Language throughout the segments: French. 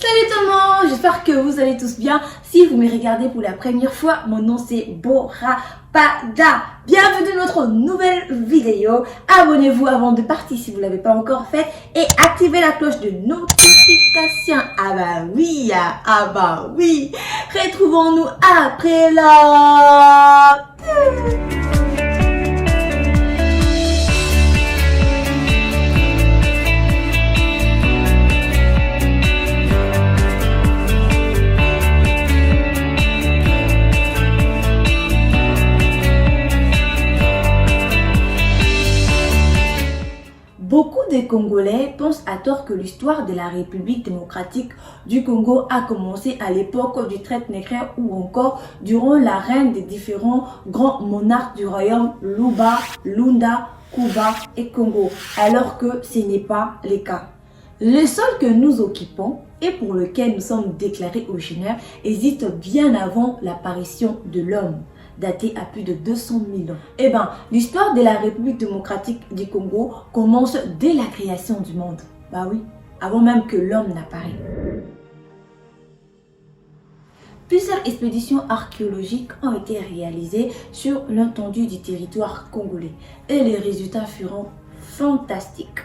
Salut tout le monde, j'espère que vous allez tous bien. Si vous me regardez pour la première fois, mon nom c'est Bora Pada. Bienvenue dans notre nouvelle vidéo. Abonnez-vous avant de partir si vous ne l'avez pas encore fait et activez la cloche de notification. Ah bah oui. Retrouvons-nous après la... Beaucoup de Congolais pensent à tort que l'histoire de la République démocratique du Congo a commencé à l'époque du traite nègre ou encore durant la règne des différents grands monarques du royaume Luba, Lunda, Kuba et Congo, alors que ce n'est pas le cas. Le sol que nous occupons et pour lequel nous sommes déclarés originaires existe bien avant l'apparition de l'homme, daté à plus de 200 000 ans. Eh bien, l'histoire de la République démocratique du Congo commence dès la création du monde. Bah oui, avant même que l'homme n'apparaisse. Plusieurs expéditions archéologiques ont été réalisées sur l'étendue du territoire congolais et les résultats furent fantastiques.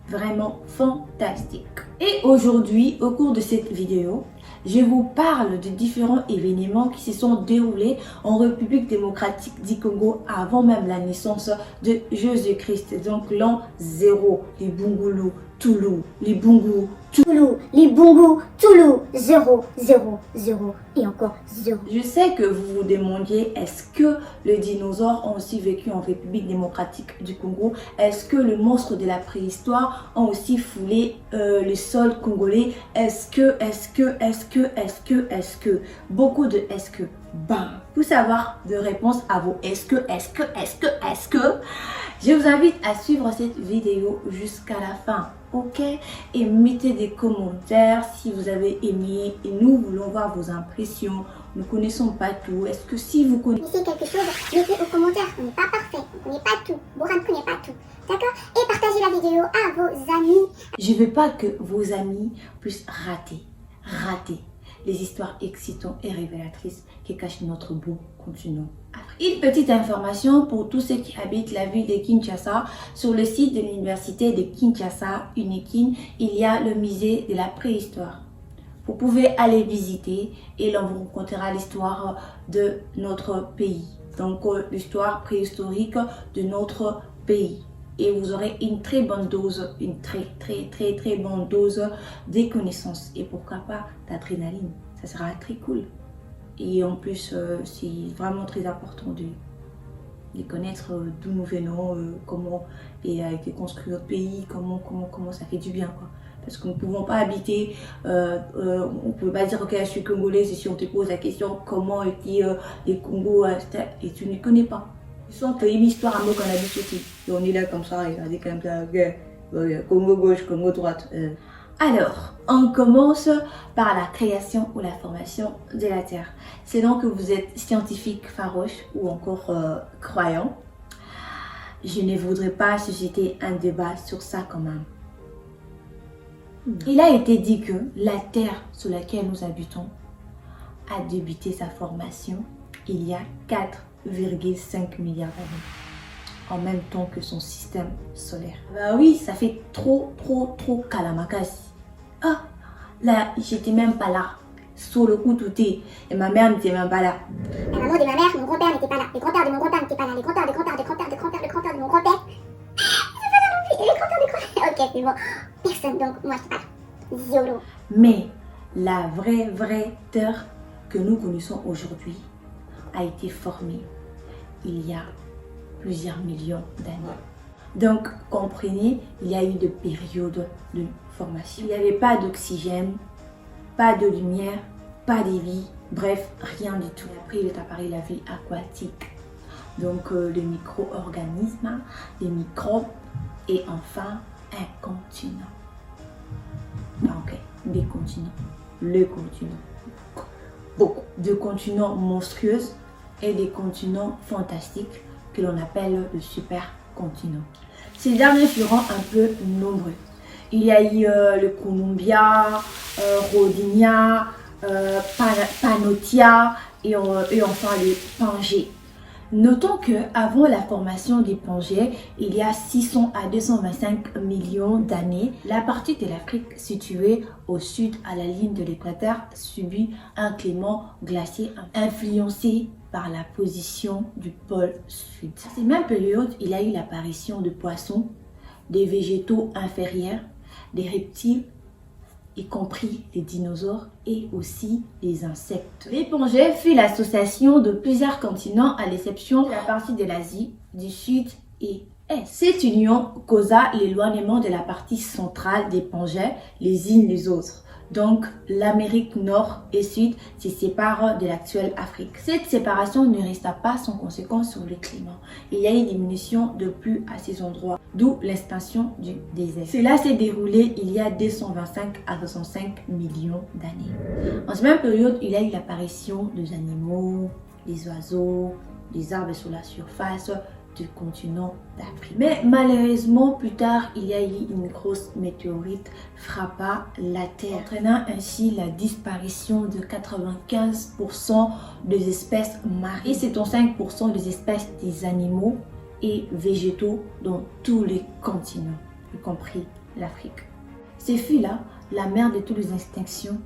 Vraiment fantastiques. Et aujourd'hui, au cours de cette vidéo, je vous parle de différents événements qui se sont déroulés en République démocratique du Congo avant même la naissance de Jésus-Christ. Donc l'an 0, les Bungulu, Toulou, les Bungu, Toulou, les Bungu, Toulou, 0, 0, 0 et encore 0. Je sais que vous vous demandiez, est-ce que les dinosaures ont aussi vécu en République démocratique du Congo? Est-ce que les monstres de la préhistoire ont aussi foulé le sol congolais? Est-ce que beaucoup de est-ce que? Ben, pour savoir de réponse à vos est-ce que, je vous invite à suivre cette vidéo jusqu'à la fin, ok? Et mettez des commentaires si vous avez aimé et nous voulons voir vos impressions. Nous ne connaissons pas tout. Est-ce que si vous connaissez quelque chose, mettez aux commentaires. On n'est pas parfait, on ne connaît pas tout. Bora ne connaît pas tout, d'accord? Et partagez la vidéo à vos amis. Je ne veux pas que vos amis puissent rater les histoires excitantes et révélatrices qui cachent notre beau continent. Une petite information pour tous ceux qui habitent la ville de Kinshasa. Sur le site de l'université de Kinshasa, UNIKIN, il y a le musée de la préhistoire. Vous pouvez aller visiter et là vous racontera l'histoire de notre pays. Donc l'histoire préhistorique de notre pays. Et vous aurez une très bonne dose, une très bonne dose de connaissances. Et pourquoi pas d'adrénaline. Ça sera très cool. Et en plus, c'est vraiment très important de connaître d'où nous venons, comment a été construit notre pays, comment ça fait du bien, quoi. Parce que nous ne pouvons pas habiter, on ne peut pas dire ok je suis congolaise et si on te pose la question comment étaient les Congos et tu ne connais pas. Ils sont une histoire à moi qu'on a dit aussi. Et on est là comme ça, il a dit comme ça, Congo gauche, Congo droite. Alors, on commence par la création ou la formation de la Terre. C'est donc que vous êtes scientifique farouche ou encore croyant. Je ne voudrais pas susciter un débat sur ça quand même. Il a été dit que la Terre sur laquelle nous habitons a débuté sa formation il y a 4,5 milliards d'années, en même temps que son système solaire. Bah oui, ça fait trop Kalamakasi. Ah, là, j'étais même pas là. Sur le coup, tout est. Et ma mère n'était même pas là. La maman de ma mère, mon grand-père n'était pas là. Les grands-pères de mon grand-père n'étaient pas là. Les grands-pères de mon grand-père. C'est pas là non plus. Et les grands-pères de grand-père. Ok, c'est bon. Personne, donc moi, je suis pas là. Ziolo. Mais la vraie Terre que nous connaissons aujourd'hui a été formée il y a plusieurs millions d'années. Donc, comprenez, il y a eu des périodes de formation. Il n'y avait pas d'oxygène, pas de lumière, pas de vie, bref, rien du tout. Après, il est apparu la vie aquatique. Donc, les micro-organismes, les microbes et enfin, un continent. Ok, des continents. Le continent. Beaucoup de continents monstrueux et des continents fantastiques que l'on appelle le supercontinent. Ces derniers furent un peu nombreux. Il y a eu le Columbia, Rodinia, Panotia et enfin le Pangée. Notons qu'avant la formation des Pangées, il y a 600 à 225 millions d'années, la partie de l'Afrique située au sud à la ligne de l'équateur subit un climat glacier influencé par la position du pôle sud. À cette même période, il y a eu l'apparition de poissons, des végétaux inférieurs, des reptiles, y compris les dinosaures et aussi les insectes. Les Pangées fut l'association de plusieurs continents à l'exception de la partie de l'Asie, du Sud et Est. Cette union causa l'éloignement de la partie centrale des Pangées les unes les autres. Donc l'Amérique Nord et Sud se séparent de l'actuelle Afrique. Cette séparation ne resta pas sans conséquence sur le climat. Il y a une diminution de pluie à ces endroits, d'où l'extension du désert. Cela s'est déroulé il y a 225 à 65 millions d'années. En cette même période, il y a eu l'apparition des animaux, des oiseaux, des arbres sur la surface du continent d'Afrique. Mais malheureusement, plus tard, il y a eu une grosse météorite frappa la Terre, entraînant ainsi la disparition de 95% des espèces marines et 75% des espèces des animaux et végétaux dans tous les continents, y compris l'Afrique. Ce fut là la mère de toutes les extinctions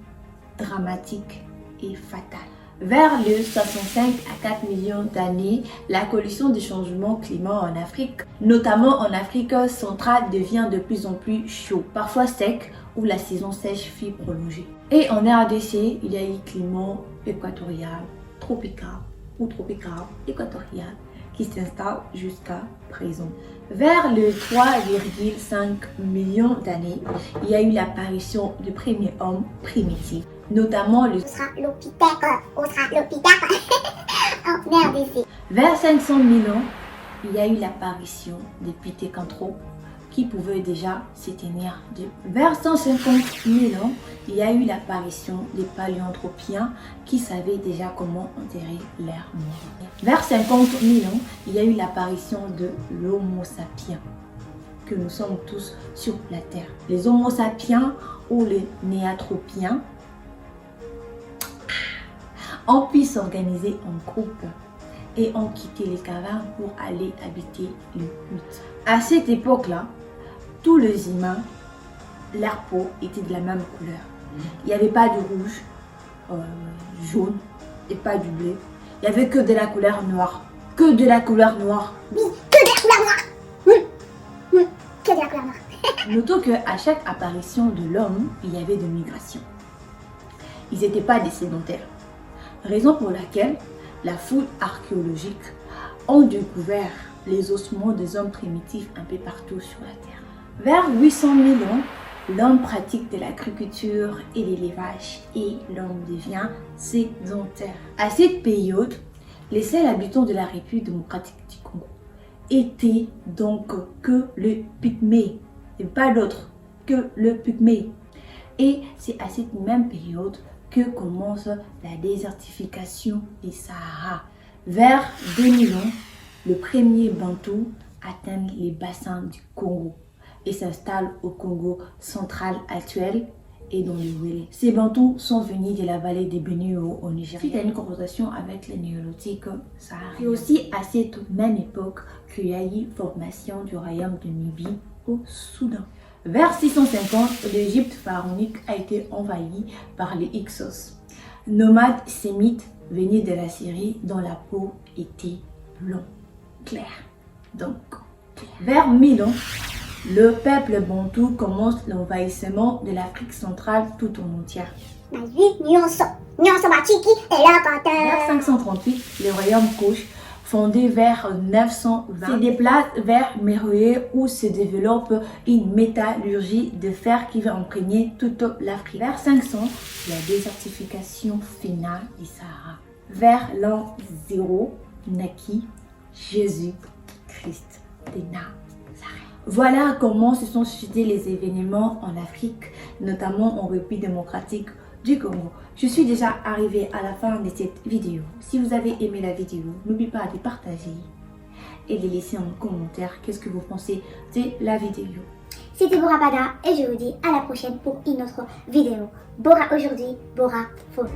dramatiques et fatales. Vers le 65 à 4 millions d'années, la coalition du changement climat en Afrique, notamment en Afrique centrale, devient de plus en plus chaud, parfois sec, où la saison sèche fut prolongée. Et en RDC, il y a eu climat équatorial, tropical ou tropical équatorial qui s'installe jusqu'à présent. Vers le 3,5 millions d'années, il y a eu l'apparition du premier homme primitif, notamment le Australopithèque en RDC. Vers 500 000 ans, il y a eu l'apparition des pithécanthropes qui pouvaient déjà se tenir debout. Vers 150 000 ans, il y a eu l'apparition des paléanthropiens qui savaient déjà comment enterrer l'air mort. Vers 50 000 ans, il y a eu l'apparition de l'Homo sapiens, que nous sommes tous sur la Terre. Les Homo sapiens ou les néanthropiens ont pu s'organiser en groupe et ont quitté les cavernes pour aller habiter le huttes. À cette époque-là, tous les humains, leur peau était de la même couleur. Il n'y avait pas de rouge, jaune et pas du bleu. Il n'y avait que de la couleur noire. Que de la couleur noire. Oui, que de la couleur noire. Que de la couleur noire. Notons qu'à chaque apparition de l'homme, il y avait des migrations. Ils n'étaient pas des sédentaires. Raison pour laquelle la fouille archéologique a découvert les ossements des hommes primitifs un peu partout sur la Terre. Vers 800 000 ans, l'homme pratique de l'agriculture et de l'élevage et l'homme devient sédentaire. À cette période, les seuls habitants de la République démocratique du Congo étaient donc que le pygmée, et pas d'autres, que le pygmée. Et c'est à cette même période que commence la désertification du Sahara. Vers 2000 ans, le premier Bantou atteint les bassins du Congo et s'installe au Congo central actuel et dans le Wélé. Ces Bantous sont venus de la vallée des Benue au Nigeria. Suite à une confrontation avec les néolithiques sahariens. C'est aussi à cette même époque qu'il y a eu formation du royaume de Nubie au Soudan. Vers 650, l'Égypte pharaonique a été envahie par les Hyksos, nomades sémites venus de la Syrie dont la peau était blonde, claire. Donc, vers 1000 ans, le peuple bantou commence l'envahissement de l'Afrique centrale tout en entière. Vers 538, le royaume Kouch, fondé vers 920, se déplace vers Méroé où se développe une métallurgie de fer qui va imprégner toute l'Afrique. Vers 500, la désertification finale du Sahara. Vers l'an 0, naquit Jésus-Christ de Nazareth. Voilà comment se sont suscités les événements en Afrique, notamment en République démocratique du Congo. Je suis déjà arrivée à la fin de cette vidéo. Si vous avez aimé la vidéo, n'oubliez pas de partager et de laisser en commentaire qu'est-ce que vous pensez de la vidéo. C'était Bora Pada et je vous dis à la prochaine pour une autre vidéo. Bora aujourd'hui, Bora faux.